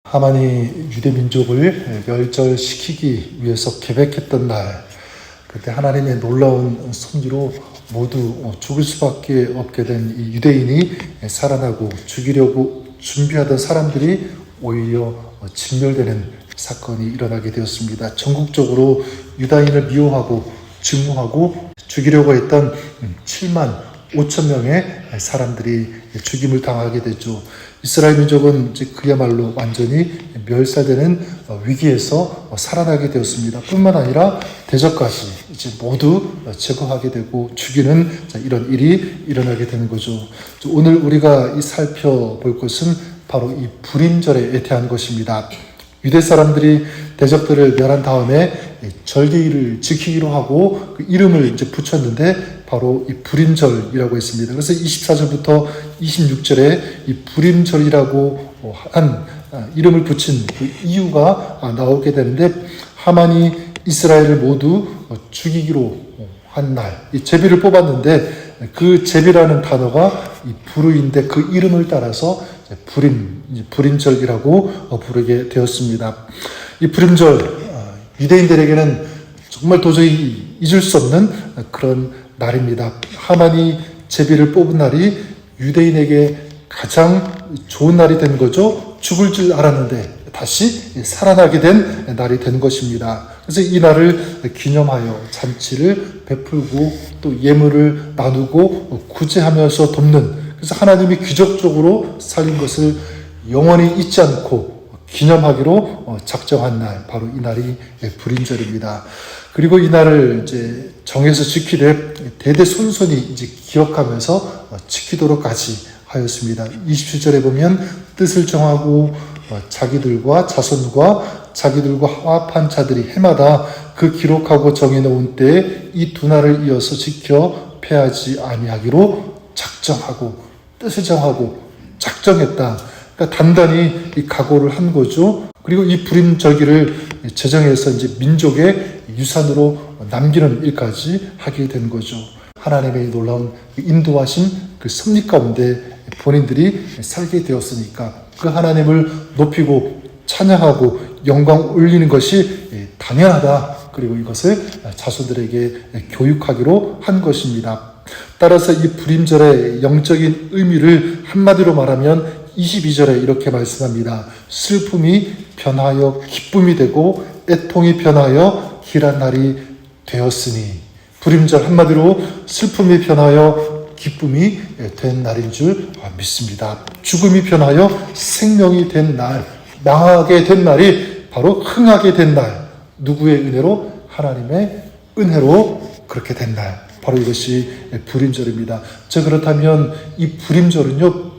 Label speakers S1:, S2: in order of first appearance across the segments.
S1: 하만이 유대 민족을 멸절시키기 위해서 계획했던 날, 그때 하나님의 놀라운 섭리로 모두 죽을 수밖에 없게 된 이 유대인이 살아나고 죽이려고 준비하던 사람들이 오히려 진멸되는 사건이 일어나게 되었습니다. 전국적으로 유다인을 미워하고 증오하고 죽이려고 했던 7만 5천 명의 사람들이 죽임을 당하게 되죠. 이스라엘 민족은 이제 그야말로 완전히 멸살되는 위기에서 살아나게 되었습니다. 뿐만 아니라 대적까지 이제 모두 제거하게 되고 죽이는 이런 일이 일어나게 되는 거죠. 오늘 우리가 살펴볼 것은 바로 이 불임절에 대한 것입니다. 유대 사람들이 대적들을 멸한 다음에 절기일을 지키기로 하고 그 이름을 이제 붙였는데 바로 이 불임절이라고 했습니다. 그래서 24절부터 26절에 이 불임절이라고 한 이름을 붙인 그 이유가 나오게 되는데, 하만이 이스라엘을 모두 죽이기로 한 날, 이 제비를 뽑았는데 그 제비라는 단어가 이 불의인데 그 이름을 따라서 불임절이라고 부르게 되었습니다. 이 불임절, 유대인들에게는 정말 도저히 잊을 수 없는 그런 날입니다. 하만이 제비를 뽑은 날이 유대인에게 가장 좋은 날이 된 거죠. 죽을 줄 알았는데 다시 살아나게 된 날이 된 것입니다. 그래서 이 날을 기념하여 잔치를 베풀고 또 예물을 나누고 구제하면서 돕는, 그래서 하나님이 기적적으로 살린 것을 영원히 잊지 않고 기념하기로 작정한 날, 바로 이 날이 불임절입니다. 그리고 이 날을 이제 정해서 지키되 대대손손이 이제 기억하면서 지키도록까지 하였습니다. 27절에 보면 뜻을 정하고 자기들과 자손과 자기들과 화합한 자들이 해마다 그 기록하고 정해놓은 때에 이 두 날을 이어서 지켜 패하지 아니하기로 작정하고, 뜻을 정하고 작정했다. 그러니까 단단히 이 각오를 한 거죠. 그리고 이 불임절기를 제정해서 이제 민족의 유산으로 남기는 일까지 하게 된 거죠. 하나님의 놀라운 인도하신 그 섭리 가운데 본인들이 살게 되었으니까 그 하나님을 높이고 찬양하고 영광 올리는 것이 당연하다. 그리고 이것을 자손들에게 교육하기로 한 것입니다. 따라서 이 불임절의 영적인 의미를 한마디로 말하면 22절에 이렇게 말씀합니다. 슬픔이 변하여 기쁨이 되고 애통이 변하여 길한 날이 되었으니, 불임절 한마디로 슬픔이 변하여 기쁨이 된 날인 줄 믿습니다. 죽음이 변하여 생명이 된 날, 망하게 된 날이 바로 흥하게 된 날. 누구의 은혜로? 하나님의 은혜로 그렇게 된 날. 바로 이것이 불임절입니다. 자, 그렇다면 이 불임절은요,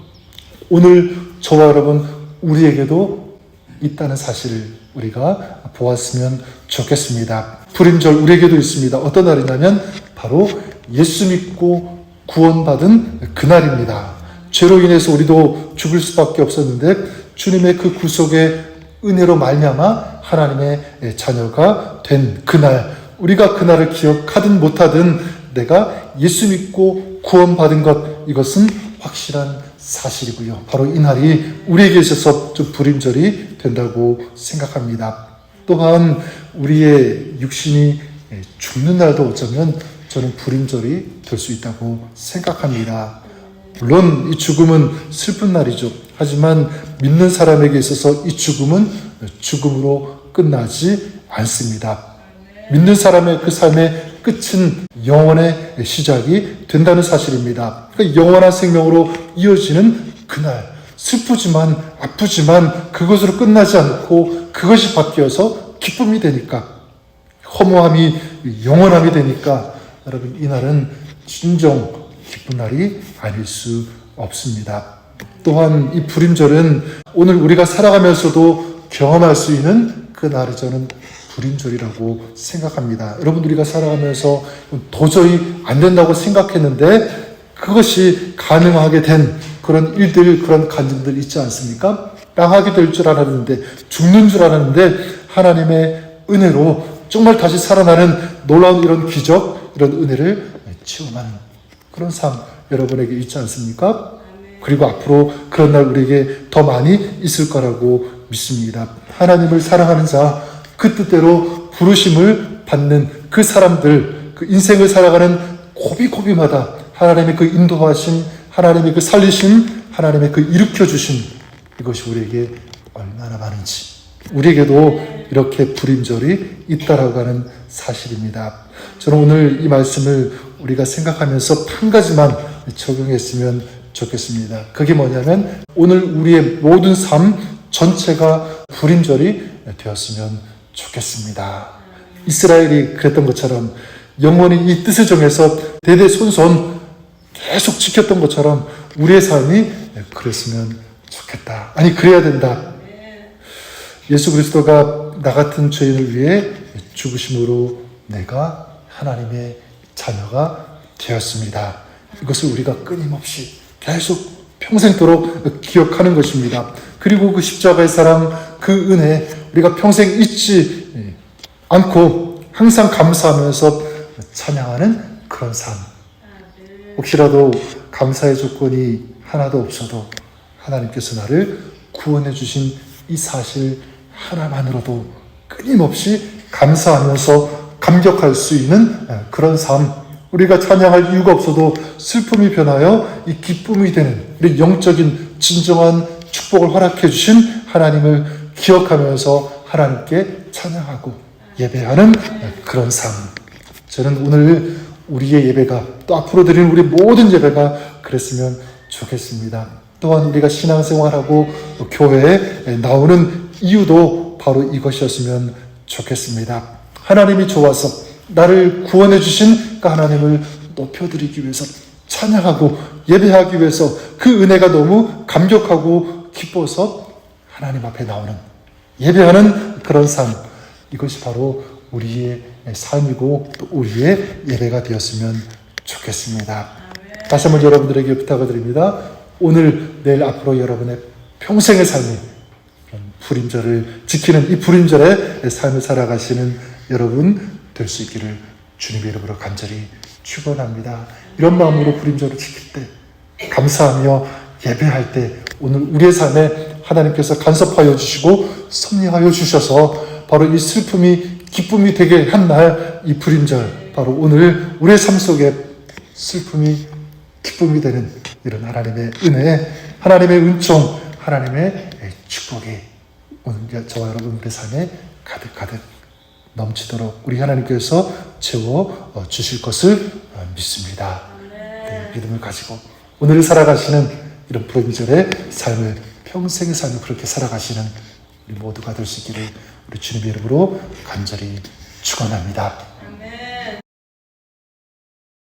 S1: 오늘 저와 여러분 우리에게도 있다는 사실을 우리가 보았으면 좋겠습니다. 불임절 우리에게도 있습니다. 어떤 날이냐면 바로 예수 믿고 구원받은 그날입니다. 죄로 인해서 우리도 죽을 수밖에 없었는데 주님의 그 구속의 은혜로 말미암아 하나님의 자녀가 된 그날, 우리가 그날을 기억하든 못하든 내가 예수 믿고 구원받은 것, 이것은 확실한 사실이고요. 바로 이 날이 우리에게 있어서 좀 불임절이 된다고 생각합니다. 또한 우리의 육신이 죽는 날도 어쩌면 저는 불임절이 될 수 있다고 생각합니다. 물론 이 죽음은 슬픈 날이죠. 하지만 믿는 사람에게 있어서 이 죽음은 죽음으로 끝나지 않습니다. 믿는 사람의 그 삶의 끝은 영원의 시작이 된다는 사실입니다. 그러니까 영원한 생명으로 이어지는 그날, 슬프지만 아프지만 그것으로 끝나지 않고 그것이 바뀌어서 기쁨이 되니까, 허무함이 영원함이 되니까 여러분, 이 날은 진정 기쁜 날이 아닐 수 없습니다. 또한 이 불임절은 오늘 우리가 살아가면서도 경험할 수 있는 그 날이 저는 불임절이라고 생각합니다. 여러분, 우리가 살아가면서 도저히 안 된다고 생각했는데 그것이 가능하게 된 그런 일들, 그런 간증들 있지 않습니까? 망하게 될 줄 알았는데, 죽는 줄 알았는데 하나님의 은혜로 정말 다시 살아나는 놀라운 이런 기적, 이런 은혜를 체험하는 그런 삶 여러분에게 있지 않습니까? 그리고 앞으로 그런 날 우리에게 더 많이 있을 거라고 믿습니다. 하나님을 사랑하는 자, 그 뜻대로 부르심을 받는 그 사람들, 그 인생을 살아가는 고비고비마다 하나님의 그 인도하심, 하나님의 그 살리심, 하나님의 그 일으켜주심, 이것이 우리에게 얼마나 많은지, 우리에게도 이렇게 불임절이 있다라고 하는 사실입니다. 저는 오늘 이 말씀을 우리가 생각하면서 한 가지만 적용했으면 좋겠습니다. 그게 뭐냐면 오늘 우리의 모든 삶 전체가 불임절이 되었으면 좋겠습니다. 이스라엘이 그랬던 것처럼 영원히 이 뜻을 정해서 대대손손 계속 지켰던 것처럼 우리의 삶이 그랬으면 좋겠다. 아니, 그래야 된다. 예수 그리스도가 나 같은 죄인을 위해 죽으심으로 내가 하나님의 자녀가 되었습니다. 이것을 우리가 끊임없이 계속 평생도록 기억하는 것입니다. 그리고 그 십자가의 사랑, 그 은혜 우리가 평생 잊지 않고 항상 감사하면서 찬양하는 그런 삶. 혹시라도 감사의 조건이 하나도 없어도 하나님께서 나를 구원해 주신 이 사실 하나만으로도 끊임없이 감사하면서 감격할 수 있는 그런 삶. 우리가 찬양할 이유가 없어도 슬픔이 변하여 이 기쁨이 되는 우리 영적인 진정한 축복을 허락해 주신 하나님을 기억하면서 하나님께 찬양하고 예배하는 그런 삶. 저는 오늘 우리의 예배가, 또 앞으로 드리는 우리 모든 예배가 그랬으면 좋겠습니다. 또한 우리가 신앙생활하고 교회에 나오는 이유도 바로 이것이었으면 좋겠습니다. 하나님이 좋아서 나를 구원해 주신 그 하나님을 높여드리기 위해서, 찬양하고 예배하기 위해서, 그 은혜가 너무 감격하고 기뻐서 하나님 앞에 나오는, 예배하는 그런 삶. 이것이 바로 우리의 삶이고 또 우리의 예배가 되었으면 좋겠습니다. 다시 한번 여러분들에게 부탁을 드립니다. 오늘, 내일, 앞으로 여러분의 평생의 삶이 불임절을 지키는 이 불임절의 삶을 살아가시는 여러분 될 수 있기를 주님의 이름으로 간절히 축원합니다. 이런 마음으로 불임절을 지킬 때, 감사하며 예배할 때 오늘 우리의 삶에 하나님께서 간섭하여 주시고 섭리하여 주셔서 바로 이 슬픔이 기쁨이 되게 한 날, 이 불임절, 바로 오늘 우리의 삶 속에 슬픔이 기쁨이 되는 이런 하나님의 은혜, 하나님의 은총, 하나님의 축복이 오늘 저와 여러분들의 삶에 가득가득 넘치도록 우리 하나님께서 채워 주실 것을 믿습니다. 네, 믿음을 가지고 오늘을 살아가시는 이런 불임절의 삶을, 평생의 삶을 그렇게 살아가시는 우리 모두가 될 수 있기를 우리 주님의 이름으로 간절히 축원합니다.